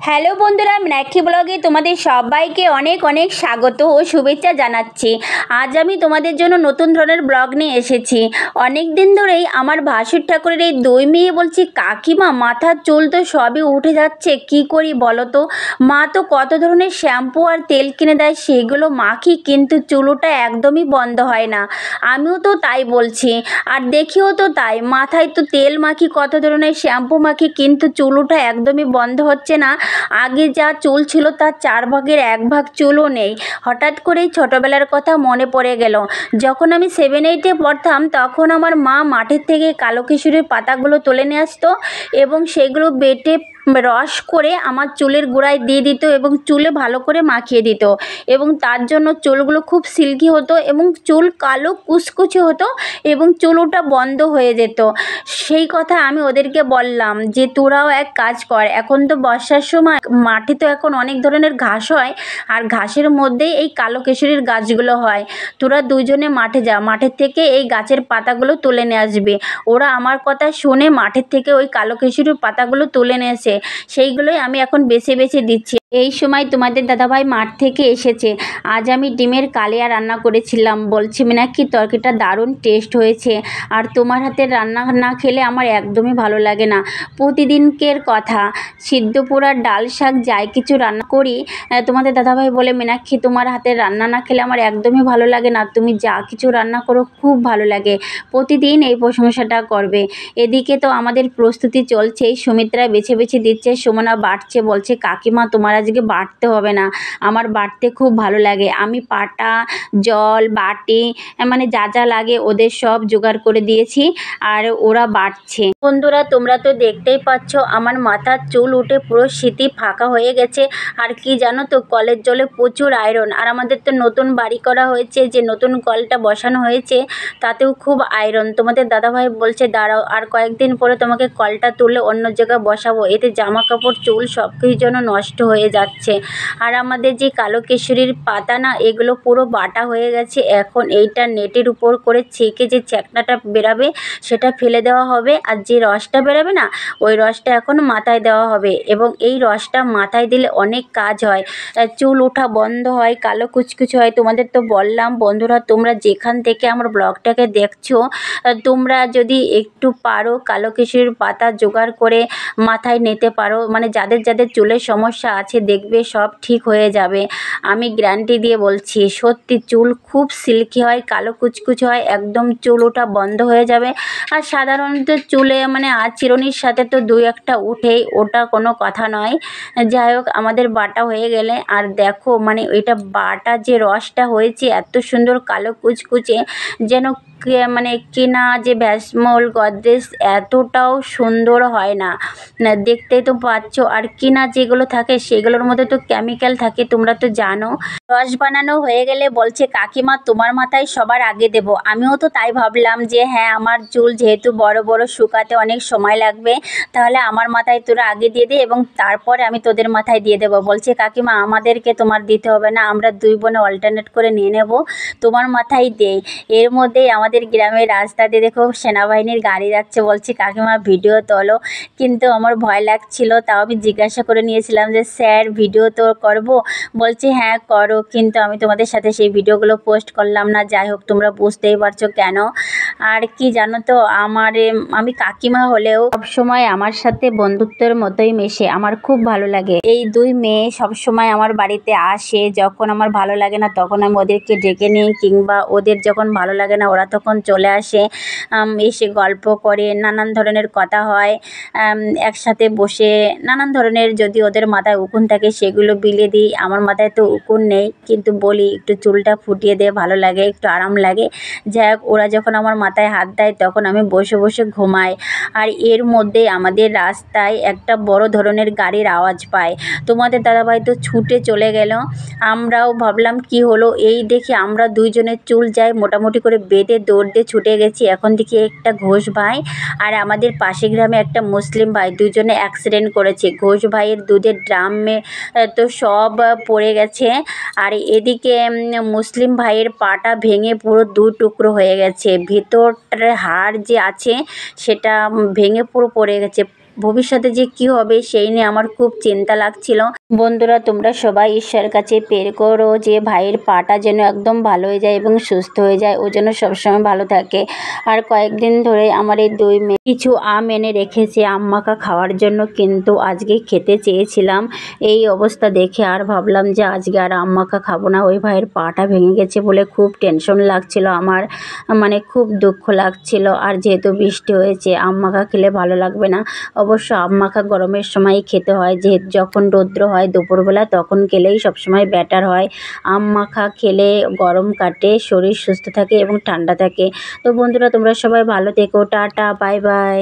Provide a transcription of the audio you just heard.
Hello বন্ধুরা, মীনাক্ষী ব্লগে তোমাদের সবাইকে অনেক অনেক স্বাগত ও শুভেচ্ছা জানাচ্ছি। আজ আমি তোমাদের জন্য নতুন ধরনের ব্লগ নিয়ে এসেছি। অনেক দিন ধরেই আমার ভাসুর ঠাকুরের এই দুই মেয়ে বলছি, কাকিমা মাথার চুল তো সবই উঠে যাচ্ছে, কি করি বলো তো। মা তো কত ধরনের শ্যাম্পু আর তেল কিনে দেয়, সেগুলো মাখি, কিন্তু চুলোটা একদমই বন্ধ হয় না। আমিও তো তাই বলছি, আর দেখিও তো তাই, মাথায় তো তেল মাখি, কত ধরনের শ্যাম্পু মাখি, কিন্তু চুলোটা একদমই বন্ধ হচ্ছে না। আগে যা চুল ছিল তার 4 ভাগের 1 ভাগ চুলও নেই। হঠাৎ করেই ছোটোবেলার কথা মনে পড়ে গেল। যখন আমি 7-8-এ পড়তাম, তখন আমার মা মাঠের থেকে কালো কিশোরীর পাতাগুলো তুলে নিয়ে আসতো এবং সেগুলো বেটে রস করে আমার চুলের গোড়ায় দিয়ে দিত এবং চুলে ভালো করে মাখিয়ে দিত, এবং তার জন্য চুলগুলো খুব সিল্কি হতো এবং চুল কালো কুচকুচে হতো এবং চুলটা বন্ধ হয়ে যেত। সেই কথা আমি ওদেরকে বললাম যে তোরাও এক কাজ কর, এখন তো বর্ষার সময়, মাঠে তো এখন অনেক ধরনের ঘাস হয়, আর ঘাসের মধ্যেই এই কালো কেশরীর গাছগুলো হয়। তোরা দুজনে মাঠে যা, মাঠের থেকে এই গাছের পাতাগুলো তুলে নিয়ে আসবে। ওরা আমার কথা শুনে মাঠের থেকে ওই কালো কেশরীর পাতাগুলো তুলে নিয়ে এসে সেইগুলোই আমি এখন বেছে বেছে দিচ্ছি। এই সময় তোমাদের দাদাভাই মাঠ থেকে এসেছে। আজ আমি ডিমের কালিয়া রান্না করেছিলাম। বলছি, মীনাক্ষী তরকারিটা দারুণ টেস্ট হয়েছে, আর তোমার হাতের রান্না না খেলে আমার একদমই ভালো লাগে না। প্রতিদিনকের কথা, সিদ্ধ পোড়া, ডাল, শাক যাই কিছু রান্না করি, তোমাদের দাদাভাই বলে, মীনাক্ষী তোমার হাতের রান্না না খেলে আমার একদমই ভালো লাগে না, তুমি যা কিছু রান্না করো খুব ভালো লাগে। প্রতিদিন এই প্রশংসাটা করবে। এদিকে তো আমাদের প্রস্তুতি চলছেই, সুমিত্রা বেছে বেছে দিচ্ছে, সুমনা বাটছে, বলছে কাকিমা তোমার আজকে বাটতে হবে না, আমার বাটতে খুব ভালো লাগে। আমি পাটা, জল, বাটি, মানে যা যা লাগে ওদের সব জোগাড় করে দিয়েছি, আর ওরা বাটছে। বন্ধুরা, তোমরা তো দেখতেই পাচ্ছ আমার মাথার চুল উঠে পুরো স্মৃতি ফাঁকা হয়ে গেছে। আর কি জানো তো, কলের জলে প্রচুর আয়রন, আর আমাদের তো নতুন বাড়ি করা হয়েছে, যে নতুন কলটা বসানো হয়েছে তাতেও খুব আয়রন। তোমাদের দাদাভাই বলছে দাঁড়াও, আর কয়েকদিন পরে তোমাকে কলটা তুলে অন্য জায়গায় বসাবো, এতে জামা কাপড় চুল সব কিছু যেন নষ্ট হয়ে যাচ্ছে। আর আমাদের যে কালো কেশরীর পাতা না, এগুলো পুরো বাটা হয়ে গেছে। এখন এইটা নেটের উপর করে ছেঁকে যে চ্যাকনাটা বেরাবে সেটা ফেলে দেওয়া হবে, আর যে রসটা বেরাবে না ওই রসটা এখন মাথায় দেওয়া হবে, এবং এই রসটা মাথায় দিলে অনেক কাজ হয়, চুল ওঠা বন্ধ হয়, কালো কুচকুচে হয়। তোমাদের তো বললাম। বন্ধুরা, তোমরা যেখান থেকে আমার ব্লগটাকে দেখছো, তোমরা যদি একটু পারো কালো কেশরীর পাতা জোগাড় করে মাথায় নিতে পারো, মানে যাদের যাদের চুলের সমস্যা আছে, দেখবে সব ঠিক হয়ে যাবে। আমি গ্যারান্টি দিয়ে বলছি, সত্যি চুল খুব সিল্কি হয়, কালো কুচকুচে হয়, একদম চুল ওঠা বন্ধ হয়ে যাবে। আর সাধারণত চুলে মানে চিরুনির সাথে তো 2-1টা উঠেই, ওটা কোনো কথা নয়। যাই হোক, আমাদের বাটা হয়ে গেলে, আর দেখো মানে এটা বাটা যে রসটা হয়েছে এত সুন্দর কালো কুচকুচে, যেন মানে কেনা যে ভ্যাসমল, গদরেজ এতটাও সুন্দর হয় না, দেখতেই তো পাচ্ছ। আর কেনা যেগুলো থাকে সেগুলোর মধ্যে তো কেমিক্যাল থাকে, তোমরা তো জানো। রস বানানো হয়ে গেলে বলছে কাকিমা তোমার মাথায় সবার আগে দেব। আমিও তো তাই ভাবলাম যে হ্যাঁ, আমার চুল যেহেতু বড় বড়, শুকাতে অনেক সময় লাগবে, তাহলে আমার মাথায় তোরা আগে দিয়ে দে এবং তারপরে আমি তোদের মাথায় দিয়ে দেবো। বলছে কাকিমা আমাদেরকে তোমার দিতে হবে না, আমরা দুই বোনে অল্টারনেট করে নিয়ে নেব, তোমার মাথায় দেই। এর মধ্যেই আমাদের গ্রামের রাস্তা দিয়ে দেখো সেনাবাহিনীর গাড়ি যাচ্ছে। বলছি কাকিমা ভিডিও তোলো, কিন্তু আমার ভয় লাগছিল, তাও আমি জিজ্ঞাসা করে নিয়েছিলাম যে স্যার ভিডিও তো করব। বলছে হ্যাঁ করো, কিন্তু আমি তোমাদের সাথে সেই ভিডিওগুলো পোস্ট করলাম না। যাই হোক, তোমরা বুঝতেই পারছো কেন। আর কি জানো তো, আমি কাকিমা হলেও সবসময় আমার সাথে বন্ধুত্বের মতোই মেশে, আমার খুব ভালো লাগে। এই দুই মেয়ে সবসময় আমার বাড়িতে আসে, যখন আমার ভালো লাগে না তখন আমি ওদেরকে ডেকে নিই, কিংবা ওদের যখন ভালো লাগে না ওরা তখন চলে আসে, এসে গল্প করে, নানান ধরনের কথা হয়, একসাথে বসে নানান ধরনের, যদি ওদের মাথায় উকুন থাকে সেগুলো বিলিয়ে দিই। আমার মাথায় তো উকুন নেই, কিন্তু বলি একটু চুলটা ফুটিয়ে দে, ভালো লাগে, একটু আরাম লাগে। যাই হোক, ওরা যখন আমার মাথায় হাত দেয় তখন আমি বসে বসে ঘুমাই। আর এর মধ্যে আমাদের রাস্তায় একটা বড় ধরনের গাড়ির আওয়াজ পায়। তোমাদের দাদাভাই তো ছুটে চলে গেল, আমরাও ভাবলাম কি হলো, এই দেখি আমরা দুইজনের চুল যাই মোটামুটি করে বেঁধে দৌড় দিয়ে ছুটে গেছি। এখন দেখি একটা ঘোষ ভাই আর আমাদের পাশে গ্রামে একটা মুসলিম ভাই, দুজনে অ্যাক্সিডেন্ট করেছে। ঘোষ ভাইয়ের দুধের ড্রামে তো সব পড়ে গেছে, আর এদিকে মুসলিম ভাইয়ের পাটা ভেঙে পুরো 2 টুকরো হয়ে গেছে, ভিতরটার হাড় যে আছে সেটা ভেঙে পুরো পড়ে গেছে। ভবিষ্যতে যে কি হবে সেই নিয়ে আমার খুব চিন্তা লাগছিল। বন্ধুরা, তোমরা সবাই ঈশ্বরের কাছে প্রেয়ার করো যে ভাইয়ের পাটা যেন একদম ভালো হয়ে যায় এবং সুস্থ হয়ে যায়, ও যেন সবসময় ভালো থাকে। আর কয়েকদিন ধরে আমার এই দুই মেয়ে কিছু আম এনে রেখেছে আম মাখা খাওয়ার জন্য, কিন্তু আজকে খেতে চেয়েছিলাম। এই অবস্থা দেখে আর ভাবলাম যে আজকে আর আম মাখা খাবো না। ওই ভাইয়ের পাটা ভেঙে গেছে বলে খুব টেনশন লাগছিল আমার, মানে খুব দুঃখ লাগছিল। আর যেহেতু বৃষ্টি হয়েছে আম মাখা খেলে ভালো লাগবে না। অবশ্য আম মাখা গরমের সময় খেতে হয়, যখন রৌদ্র হয় দুপুরবেলা তখন খেলেই সবসময় বেটার হয়। আম মাখা খেলে গরম কাটে, শরীর সুস্থ থাকে এবং ঠান্ডা থাকে। তো বন্ধুরা, তোমরা সবাই ভালো থেকো। Tata, bye bye.